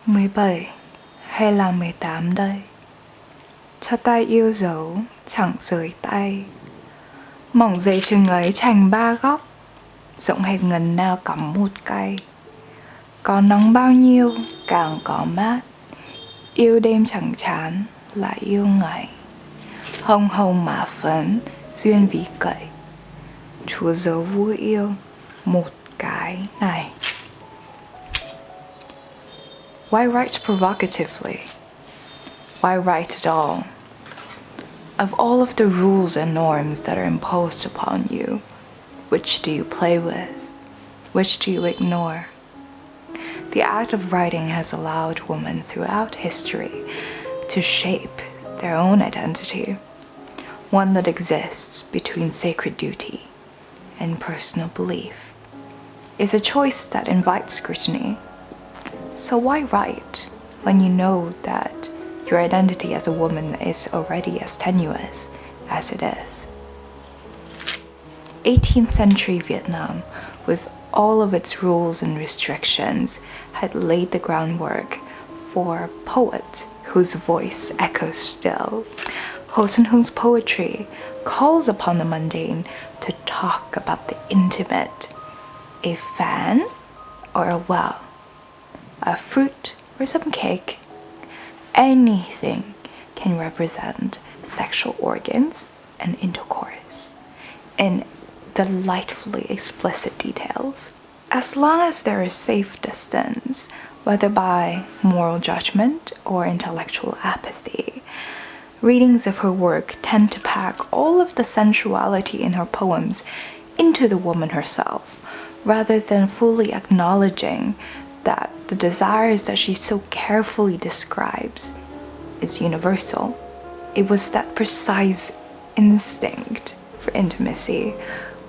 17 hay là 18 đây? Cho tay yêu dấu chẳng rời tay. Mỏng dây chừng ấy chành ba góc, rộng hệt ngần nào cắm một cây. Có nóng bao nhiêu càng có mát. Yêu đêm chẳng chán lại yêu ngày. Hồng hồng mà phấn duyên vì cậy. Chúa dấu vui yêu một cái này. Why write provocatively? Why write at all? Of all of the rules and norms that are imposed upon you, which do you play with? Which do you ignore? The act of writing has allowed women throughout history to shape their own identity, one that exists between sacred duty and personal belief. It's a choice that invites scrutiny. So why write when you know that your identity as a woman is already as tenuous as it is? 18th century Vietnam, with all of its rules and restrictions, had laid the groundwork for a poet whose voice echoes still. Xuan Huong's poetry calls upon the mundane to talk about the intimate, a fan or a well, a fruit or some cake. Anything can represent sexual organs and intercourse in delightfully explicit details. As long as there is safe distance, whether by moral judgment or intellectual apathy, readings of her work tend to pack all of the sensuality in her poems into the woman herself, rather than fully acknowledging that the desires that she so carefully describes is universal. It was that precise instinct for intimacy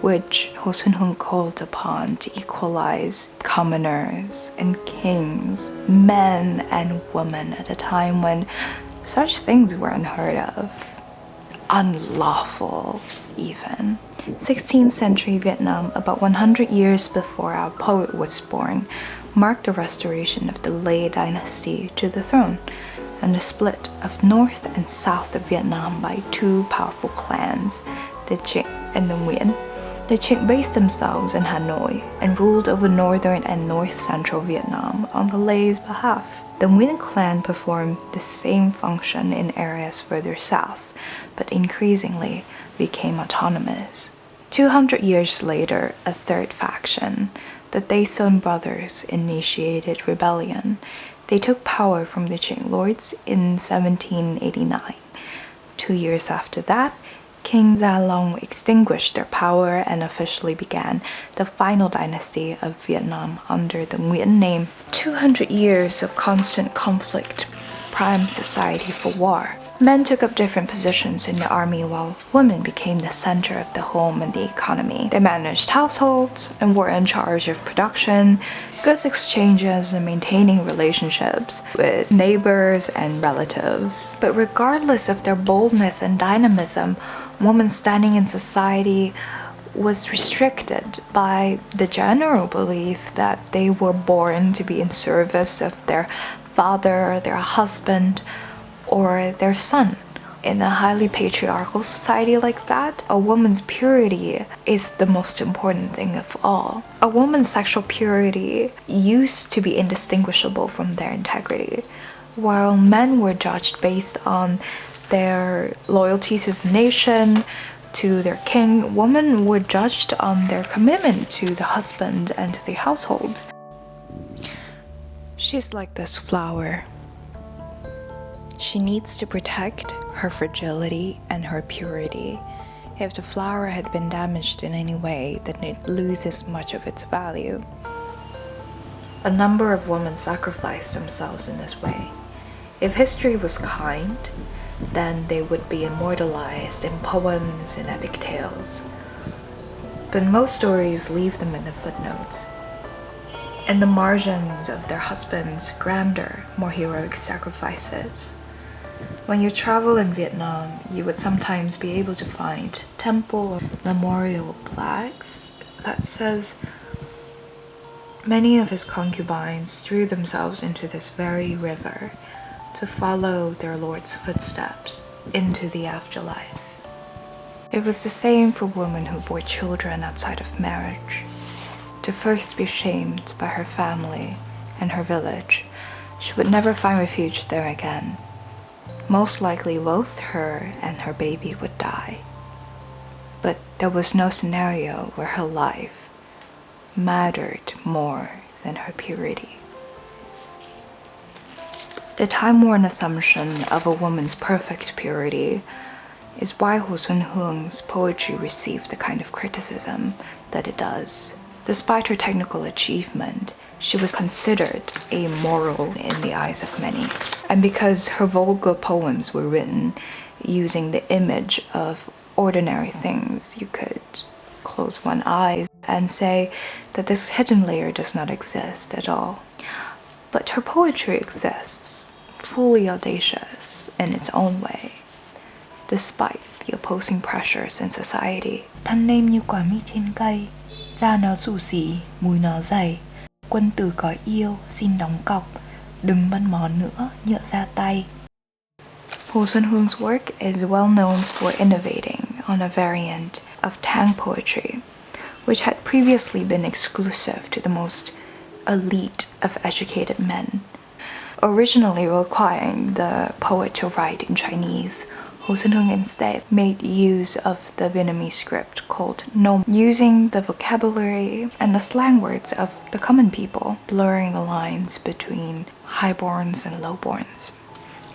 which Xuan Hương called upon to equalize commoners and kings, men and women at a time when such things were unheard of, unlawful even. 16th century Vietnam, about 100 years before our poet was born, marked the restoration of the Lê dynasty to the throne and the split of north and south of Vietnam by two powerful clans, the Trịnh and the Nguyễn. The Trịnh based themselves in Hanoi and ruled over northern and north-central Vietnam on the Lê's behalf. The Nguyễn clan performed the same function in areas further south, but increasingly became autonomous. 200 years later, a third faction, the Tay Son brothers, initiated rebellion. They took power from the Trịnh lords in 1789. 2 years after that, King Gia Long extinguished their power and officially began the final dynasty of Vietnam under the Nguyễn name. 200 years of constant conflict primed society for war. Men took up different positions in the army while women became the center of the home and the economy. They managed households and were in charge of production, goods exchanges, and maintaining relationships with neighbors and relatives. But regardless of their boldness and dynamism, women standing in society was restricted by the general belief that they were born to be in service of their father, their husband, or their son. In a highly patriarchal society like that, a woman's purity is the most important thing of all. A woman's sexual purity used to be indistinguishable from their integrity, while men were judged based on their loyalty to the nation, to their king. Women were judged on their commitment to the husband and to the household. She's like this flower. She needs to protect her fragility and her purity. If the flower had been damaged in any way, then it loses much of its value. A number of women sacrificed themselves in this way. If history was kind, then they would be immortalized in poems and epic tales. But most stories leave them in the footnotes, in the margins of their husbands' grander, more heroic sacrifices. When you travel in Vietnam, you would sometimes be able to find temple or memorial plaques that says, Many of his concubines threw themselves into this very river to follow their lord's footsteps into the afterlife. It was the same for women who bore children outside of marriage. To first be shamed by her family and her village, she would never find refuge there again. Most likely both her and her baby would die. But there was no scenario where her life mattered more than her purity. The time-worn assumption of a woman's perfect purity is why Xuan Huong's poetry received the kind of criticism that it does. Despite her technical achievement, she was considered amoral in the eyes of many. And because her vulgar poems were written using the image of ordinary things, you could close one eye and say that this hidden layer does not exist at all. But her poetry exists, fully audacious in its own way, despite the opposing pressures in society. Thân em như quả mít trên cây, da nó xù xì, mùi nó dày. Quân tử có yêu, xin đóng cọc, đừng băn món nữa, nhựa ra tay. Xuan Huong's work is well known for innovating on a variant of Tang poetry, which had previously been exclusive to the most elite of educated men. Originally requiring the poet to write in Chinese, Xuan Hương instead made use of the Vietnamese script called nom, using the vocabulary and the slang words of the common people, blurring the lines between highborns and lowborns.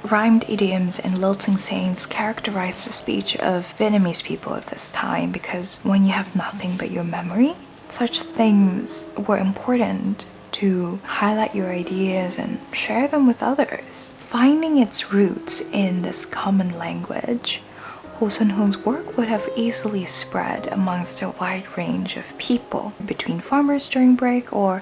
Rhymed idioms and lilting sayings characterized the speech of Vietnamese people at this time because when you have nothing but your memory, such things were important to highlight your ideas and share them with others. Finding its roots in this common language, Xuan Huong's work would have easily spread amongst a wide range of people, between farmers during break or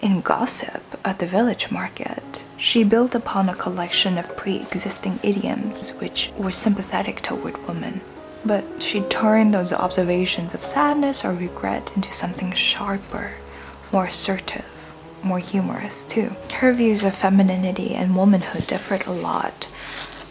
in gossip at the village market. She built upon a collection of pre-existing idioms which were sympathetic toward women. But she turned those observations of sadness or regret into something sharper, more assertive, more humorous too. Her views of femininity and womanhood differed a lot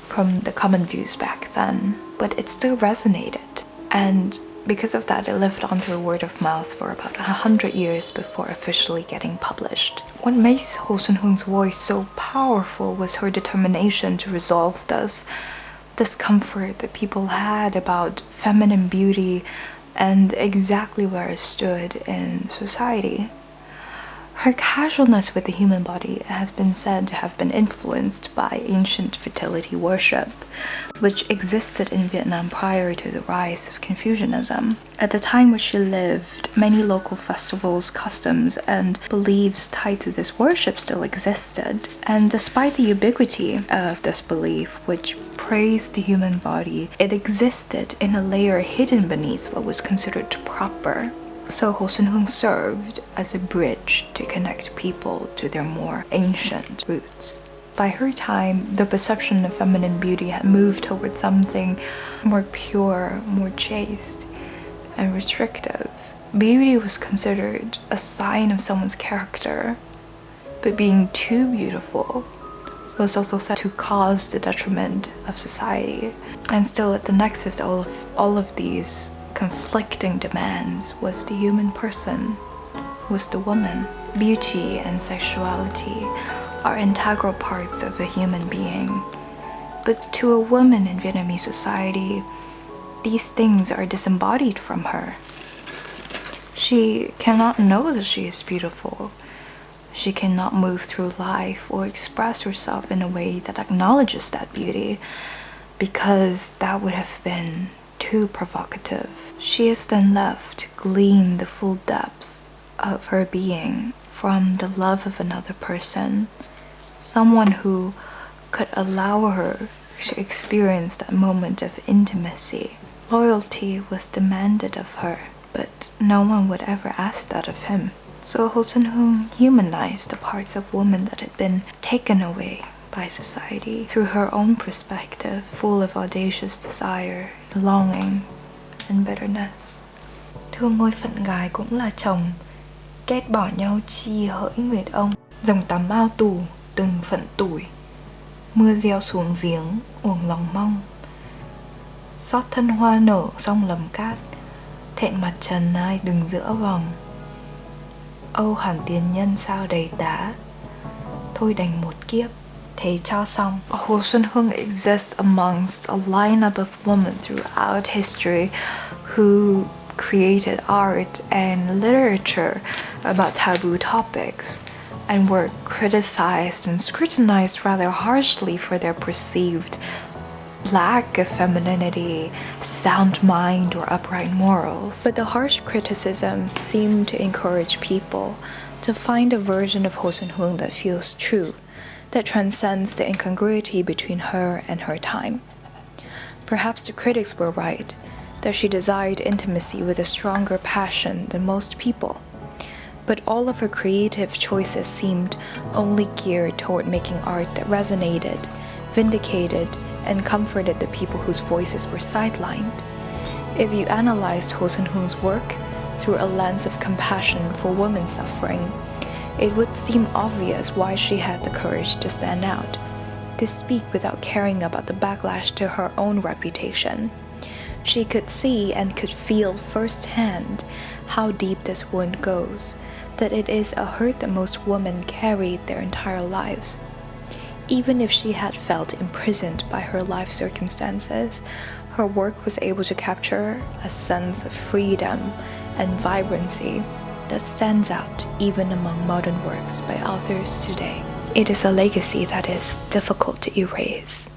from the common views back then, but it still resonated. And because of that, it lived on through word of mouth for about 100 years before officially getting published. What makes Xuan Huong's voice so powerful was her determination to resolve this discomfort that people had about feminine beauty and exactly where it stood in society. Her casualness with the human body has been said to have been influenced by ancient fertility worship, which existed in Vietnam prior to the rise of Confucianism. At the time which she lived, many local festivals, customs, and beliefs tied to this worship still existed. And despite the ubiquity of this belief, which praised the human body, it existed in a layer hidden beneath what was considered proper. So Xuan Huong served as a bridge to connect people to their more ancient roots. By her time, the perception of feminine beauty had moved towards something more pure, more chaste, and restrictive. Beauty was considered a sign of someone's character, but being too beautiful was also said to cause the detriment of society. And still at the nexus of all of these conflicting demands was the human person, was the woman. Beauty and sexuality are integral parts of a human being, but to a woman in Vietnamese society, these things are disembodied from her. She cannot know that she is beautiful. She cannot move through life or express herself in a way that acknowledges that beauty, because that would have been too provocative. She is then left to glean the full depth of her being from the love of another person, someone who could allow her to experience that moment of intimacy. Loyalty was demanded of her, but no one would ever ask that of him. So Xuan Huong humanized the parts of woman that had been taken away by society through her own perspective, full of audacious desire, longing, and bitterness. Thương ngôi phận gái cũng là chồng, Ghét bỏ nhau chi hỡi nguyệt ông, dòng tắm ao tù từng phận tuổi. Mưa gieo xuống giếng uổng lòng mong, xót thân hoa nở song lầm cát, thẹn mặt trần ai đừng giữa vòng. Âu hẳn tiền nhân sao đầy đá, thôi đành một kiếp thế cho xong. Hồ Xuân Hương exists amongst a lineup of women throughout history who created art and literature about taboo topics and were criticized and scrutinized rather harshly for their perceived lack of femininity, sound mind, or upright morals. But the harsh criticism seemed to encourage people to find a version of Ho Xuan Huong that feels true, that transcends the incongruity between her and her time. Perhaps the critics were right, that she desired intimacy with a stronger passion than most people. But all of her creative choices seemed only geared toward making art that resonated, vindicated, and comforted the people whose voices were sidelined. If you analyzed Ho Xuan Huong's work through a lens of compassion for women suffering, it would seem obvious why she had the courage to stand out, to speak without caring about the backlash to her own reputation. She could see and could feel firsthand how deep this wound goes, that it is a hurt that most women carry their entire lives. Even if she had felt imprisoned by her life circumstances, her work was able to capture a sense of freedom and vibrancy that stands out even among modern works by authors today. It is a legacy that is difficult to erase.